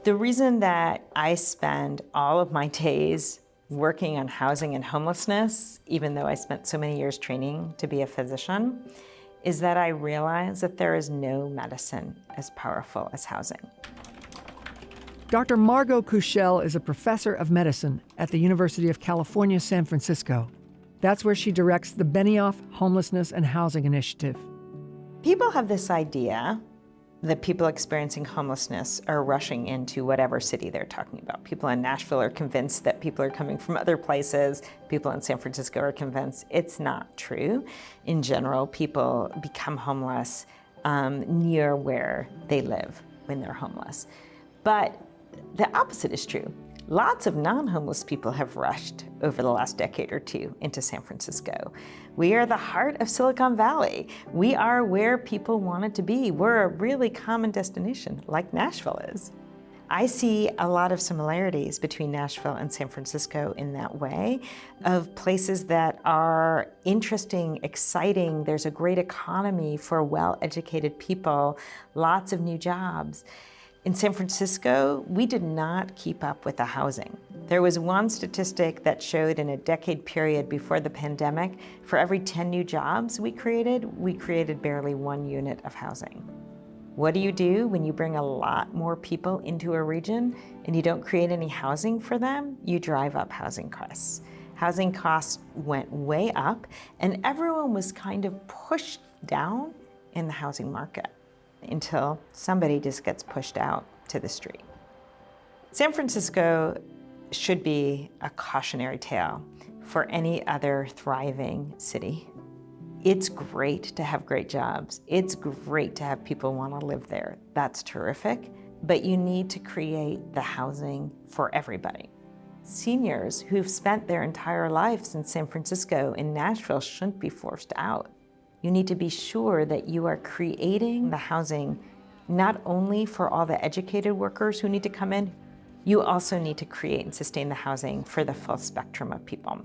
The reason that I spend all of my days working on housing and homelessness, even though I spent so many years training to be a physician, is that I realize that there is no medicine as powerful as housing. Dr. Margot Kuchel is a professor of medicine at the University of California, San Francisco. That's where she directs the Benioff Homelessness and Housing Initiative. People have this idea that people experiencing homelessness are rushing into whatever city they're talking about. People in Nashville are convinced that people are coming from other places. People in San Francisco are convinced it's not true. In general, people become homeless near where they live when they're homeless. But the opposite is true. Lots of non-homeless people have rushed over the last decade or two into San Francisco. We are the heart of Silicon Valley. We are where people wanted to be. We're a really common destination, like Nashville is. I see a lot of similarities between Nashville and San Francisco in that way, of places that are interesting, exciting. There's a great economy for well-educated people, lots of new jobs. In San Francisco, we did not keep up with the housing. There was one statistic that showed in a decade period before the pandemic, for every 10 new jobs we created barely 1 unit of housing. What do you do when you bring a lot more people into a region and you don't create any housing for them? You drive up housing costs. Housing costs went way up, and everyone was kind of pushed down in the housing market until somebody just gets pushed out to the street. San Francisco should be a cautionary tale for any other thriving city. It's great to have great jobs. It's great to have people want to live there. That's terrific, but you need to create the housing for everybody. Seniors who've spent their entire lives in San Francisco and Nashville shouldn't be forced out. You need to be sure that you are creating the housing not only for all the educated workers who need to come in, you also need to create and sustain the housing for the full spectrum of people.